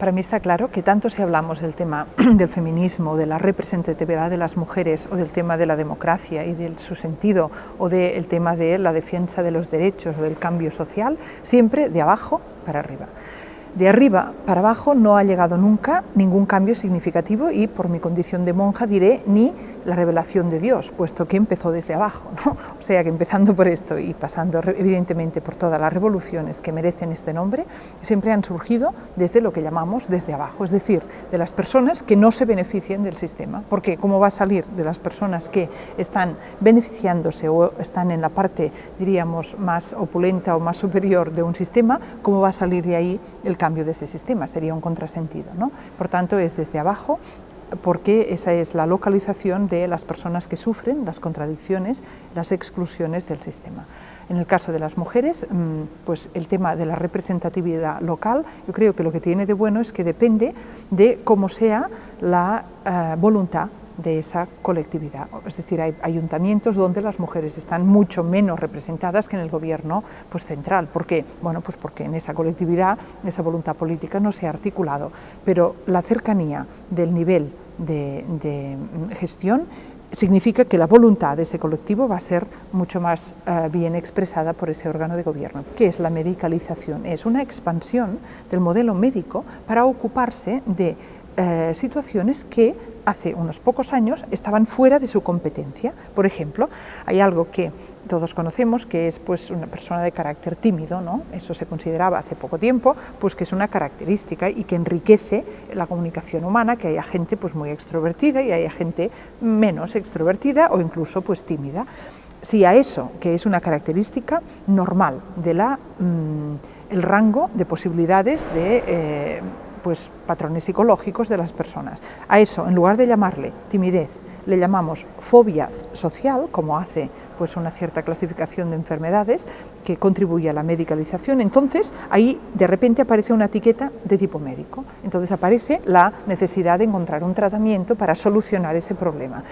Para mí está claro que tanto si hablamos del tema del feminismo, de la representatividad de las mujeres, o del tema de la democracia y de su sentido, o del tema de la defensa de los derechos o del cambio social, siempre de abajo para arriba. De arriba para abajo no ha llegado nunca ningún cambio significativo y, por mi condición de monja, diré ni la revelación de Dios, puesto que empezó desde abajo, ¿no? O sea que empezando por esto y pasando evidentemente por todas las revoluciones que merecen este nombre, siempre han surgido desde lo que llamamos desde abajo, es decir, de las personas que no se benefician del sistema, porque ¿cómo va a salir de las personas que están beneficiándose o están en la parte, diríamos, más opulenta o más superior de un sistema? ¿Cómo va a salir de ahí el cambio de ese sistema? Sería un contrasentido, ¿no? Por tanto, es desde abajo, porque esa es la localización de las personas que sufren las contradicciones, las exclusiones del sistema. En el caso de las mujeres, pues el tema de la representatividad local, yo creo que lo que tiene de bueno es que depende de cómo sea la voluntad de esa colectividad. Es decir, hay ayuntamientos donde las mujeres están mucho menos representadas que en el gobierno pues, central. ¿Por qué? Bueno, pues porque en esa colectividad, esa voluntad política no se ha articulado, pero la cercanía del nivel de gestión significa que la voluntad de ese colectivo va a ser mucho más bien expresada por ese órgano de gobierno. ¿Qué es la medicalización? Es una expansión del modelo médico para ocuparse de situaciones que hace unos pocos años estaban fuera de su competencia. Por ejemplo, hay algo que todos conocemos, que es pues, una persona de carácter tímido, ¿no? Eso se consideraba hace poco tiempo pues, que es una característica y que enriquece la comunicación humana, que haya gente pues, muy extrovertida y haya gente menos extrovertida o incluso pues, tímida. Si a eso, que es una característica normal de el rango de posibilidades de pues, patrones psicológicos de las personas. A eso, en lugar de llamarle timidez, le llamamos fobia social, como hace pues, una cierta clasificación de enfermedades que contribuye a la medicalización. Entonces, ahí de repente aparece una etiqueta de tipo médico. Entonces aparece la necesidad de encontrar un tratamiento para solucionar ese problema.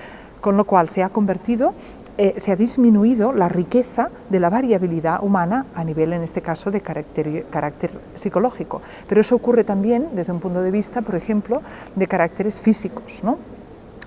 Con lo cual se ha disminuido la riqueza de la variabilidad humana a nivel, en este caso, de carácter psicológico. Pero eso ocurre también desde un punto de vista, por ejemplo, de caracteres físicos, ¿no?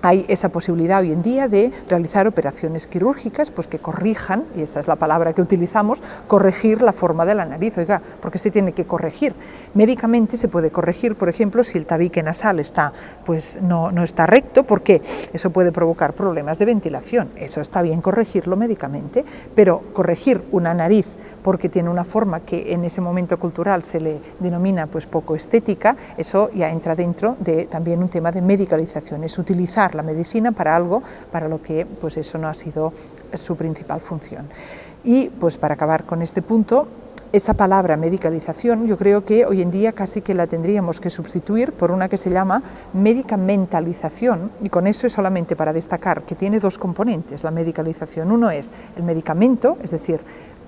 Hay esa posibilidad hoy en día de realizar operaciones quirúrgicas pues que corrijan, y esa es la palabra que utilizamos, corregir la forma de la nariz. Oiga, ¿por qué se tiene que corregir? Médicamente se puede corregir, por ejemplo, si el tabique nasal está, pues no está recto, porque eso puede provocar problemas de ventilación. Eso está bien corregirlo médicamente, pero corregir una nariz porque tiene una forma que en ese momento cultural se le denomina pues poco estética, eso ya entra dentro de también un tema de medicalización, es utilizar la medicina para algo para lo que pues eso no ha sido su principal función. Y pues para acabar con este punto, esa palabra medicalización yo creo que hoy en día casi que la tendríamos que sustituir por una que se llama medicamentalización, y con eso es solamente para destacar que tiene dos componentes la medicalización. Uno es el medicamento, es decir,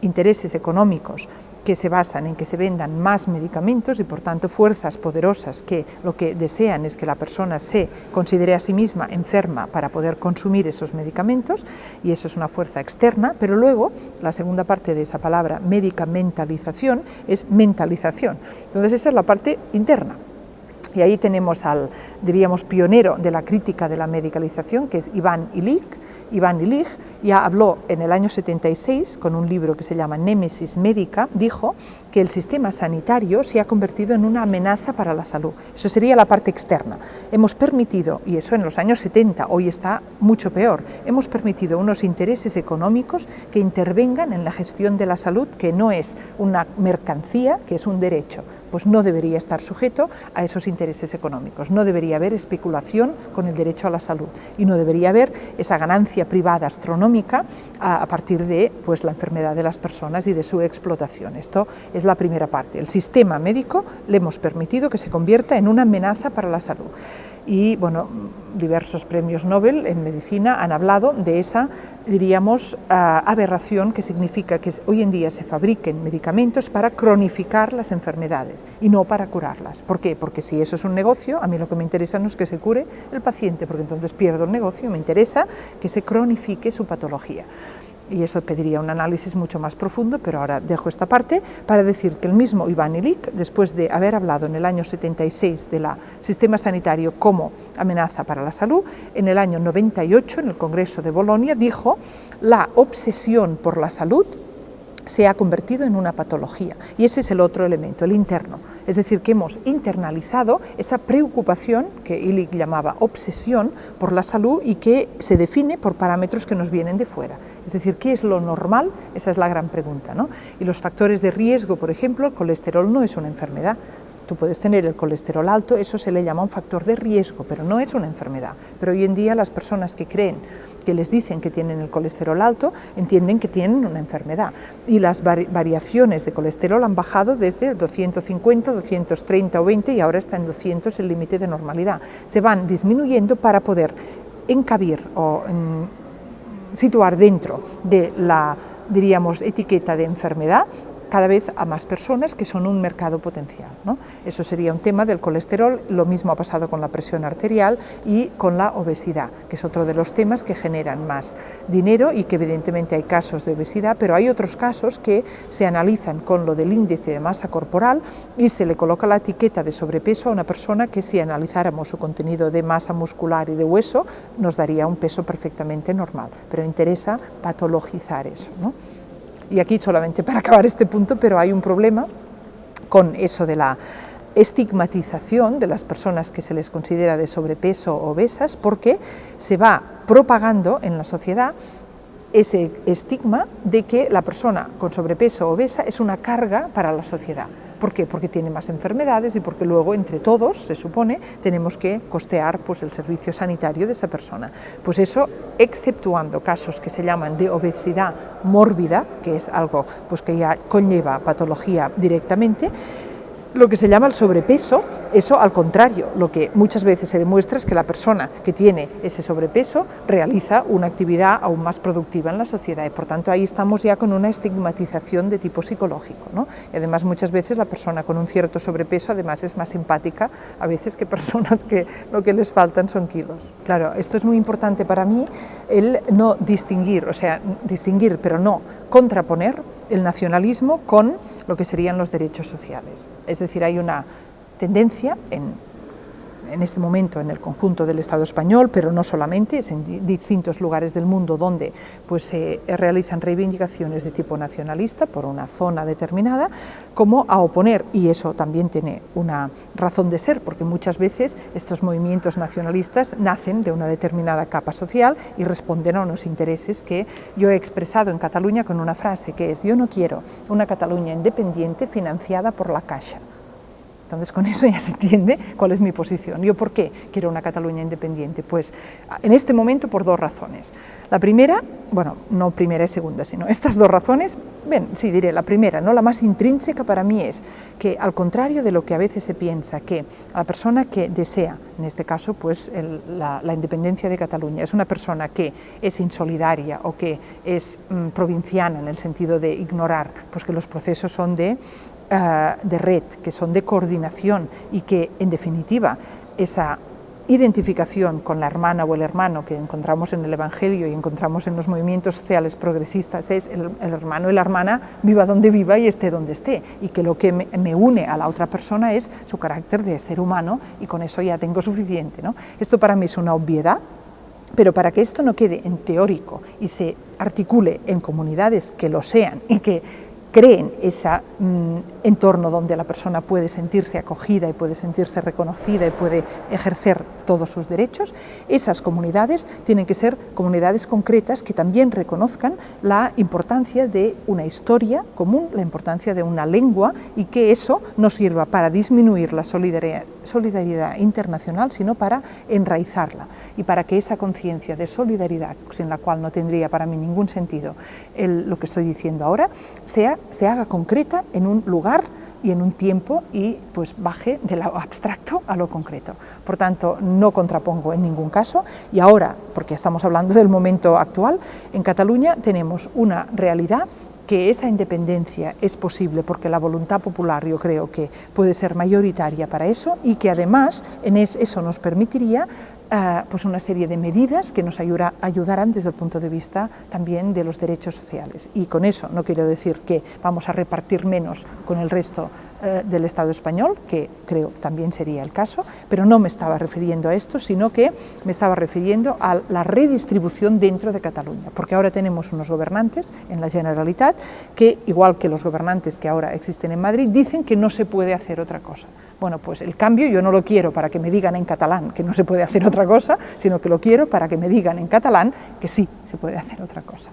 intereses económicos que se basan en que se vendan más medicamentos y por tanto fuerzas poderosas que lo que desean es que la persona se considere a sí misma enferma para poder consumir esos medicamentos, y eso es una fuerza externa. Pero luego la segunda parte de esa palabra medicamentalización es mentalización. Entonces esa es la parte interna. Y ahí tenemos al, diríamos, pionero de la crítica de la medicalización, que es Ivan Illich. Ivan Illich ya habló en el año 76 con un libro que se llama Némesis Médica, dijo que el sistema sanitario se ha convertido en una amenaza para la salud. Eso sería la parte externa. Hemos permitido, y eso en los años 70, hoy está mucho peor, hemos permitido unos intereses económicos que intervengan en la gestión de la salud, que no es una mercancía, que es un derecho. Pues no debería estar sujeto a esos intereses económicos, no debería haber especulación con el derecho a la salud y no debería haber esa ganancia privada astronómica a partir de pues, la enfermedad de las personas y de su explotación. Esto es la primera parte. El sistema médico le hemos permitido que se convierta en una amenaza para la salud. Y bueno, diversos premios Nobel en medicina han hablado de esa, diríamos, aberración que significa que hoy en día se fabriquen medicamentos para cronificar las enfermedades y no para curarlas. ¿Por qué? Porque si eso es un negocio, a mí lo que me interesa no es que se cure el paciente, porque entonces pierdo el negocio, me interesa que se cronifique su patología. y eso pediría un análisis mucho más profundo, pero ahora dejo esta parte para decir que el mismo Ivan Illich, después de haber hablado en el año 76 del sistema sanitario como amenaza para la salud, en el año 98, en el Congreso de Bolonia, dijo: la obsesión por la salud se ha convertido en una patología, y ese es el otro elemento, el interno, es decir, que hemos internalizado esa preocupación que Illich llamaba obsesión por la salud y que se define por parámetros que nos vienen de fuera. Es decir, ¿qué es lo normal? Esa es la gran pregunta, ¿no? Y los factores de riesgo, por ejemplo, el colesterol no es una enfermedad. Tú puedes tener el colesterol alto, eso se le llama un factor de riesgo, pero no es una enfermedad. Pero hoy en día las personas que creen, que les dicen que tienen el colesterol alto, entienden que tienen una enfermedad. Y las variaciones de colesterol han bajado desde 250, 230 o 20 y ahora está en 200 el límite de normalidad. Se van disminuyendo para poder encabir o situar dentro de la, diríamos, etiqueta de enfermedad cada vez a más personas, que son un mercado potencial, ¿no? Eso sería un tema del colesterol. Lo mismo ha pasado con la presión arterial y con la obesidad, que es otro de los temas que generan más dinero y que evidentemente hay casos de obesidad, pero hay otros casos que se analizan con lo del índice de masa corporal y se le coloca la etiqueta de sobrepeso a una persona que, si analizáramos su contenido de masa muscular y de hueso, nos daría un peso perfectamente normal, pero interesa patologizar eso, ¿no? Y aquí, solamente para acabar este punto, pero hay un problema con eso de la estigmatización de las personas que se les considera de sobrepeso o obesas, porque se va propagando en la sociedad ese estigma de que la persona con sobrepeso o obesa es una carga para la sociedad. ¿Por qué? Porque tiene más enfermedades y porque luego entre todos, se supone, tenemos que costear pues el servicio sanitario de esa persona. Pues eso, exceptuando casos que se llaman de obesidad mórbida, que es algo pues que ya conlleva patología directamente, lo que se llama el sobrepeso, eso al contrario, lo que muchas veces se demuestra es que la persona que tiene ese sobrepeso realiza una actividad aún más productiva en la sociedad, y por tanto ahí estamos ya con una estigmatización de tipo psicológico, ¿no? Y además muchas veces la persona con un cierto sobrepeso además es más simpática a veces que personas que lo que les faltan son kilos. Claro, esto es muy importante para mí, el no distinguir, o sea, distinguir pero no contraponer el nacionalismo con lo que serían los derechos sociales. Es decir, hay una tendencia en este momento en el conjunto del Estado español, pero no solamente, es en distintos lugares del mundo donde pues, se realizan reivindicaciones de tipo nacionalista por una zona determinada, como a oponer, y eso también tiene una razón de ser, porque muchas veces estos movimientos nacionalistas nacen de una determinada capa social y responden a unos intereses que yo he expresado en Cataluña con una frase que es: yo no quiero una Cataluña independiente financiada por la Caixa. Entonces, con eso ya se entiende cuál es mi posición. ¿Yo por qué quiero una Cataluña independiente? Pues en este momento por dos razones. La primera, bueno, no primera y segunda, sino estas dos razones, bien, sí diré la primera, no la más intrínseca para mí, es que, al contrario de lo que a veces se piensa, que la persona que desea, en este caso, pues la independencia de Cataluña, es una persona que es insolidaria o que es provinciana, en el sentido de ignorar pues que los procesos son de red, que son de coordinación, y que en definitiva esa identificación con la hermana o el hermano que encontramos en el Evangelio y encontramos en los movimientos sociales progresistas es el hermano y la hermana, viva donde viva y esté donde esté, y que lo que me une a la otra persona es su carácter de ser humano, y con eso ya tengo suficiente, ¿no? Esto para mí es una obviedad, pero para que esto no quede en teórico y se articule en comunidades que lo sean y que creen ese entorno donde la persona puede sentirse acogida y puede sentirse reconocida y puede ejercer todos sus derechos, esas comunidades tienen que ser comunidades concretas que también reconozcan la importancia de una historia común, la importancia de una lengua, y que eso no sirva para disminuir la solidaridad internacional, sino para enraizarla, y para que esa conciencia de solidaridad, sin la cual no tendría para mí ningún sentido lo que estoy diciendo ahora, se haga concreta en un lugar y en un tiempo, y pues baje de lo abstracto a lo concreto. Por tanto, no contrapongo en ningún caso. Y ahora, porque estamos hablando del momento actual, en Cataluña tenemos una realidad que esa independencia es posible porque la voluntad popular, yo creo que puede ser mayoritaria para eso, y que además eso nos permitiría pues una serie de medidas que nos ayudarán desde el punto de vista también de los derechos sociales. Y con eso no quiero decir que vamos a repartir menos con el resto del Estado español, que creo también sería el caso, pero no me estaba refiriendo a esto, sino que me estaba refiriendo a la redistribución dentro de Cataluña, porque ahora tenemos unos gobernantes en la Generalitat que, igual que los gobernantes que ahora existen en Madrid, dicen que no se puede hacer otra cosa. Bueno, pues el cambio yo no lo quiero para que me digan en catalán que no se puede hacer otra cosa, sino que lo quiero para que me digan en catalán que sí se puede hacer otra cosa.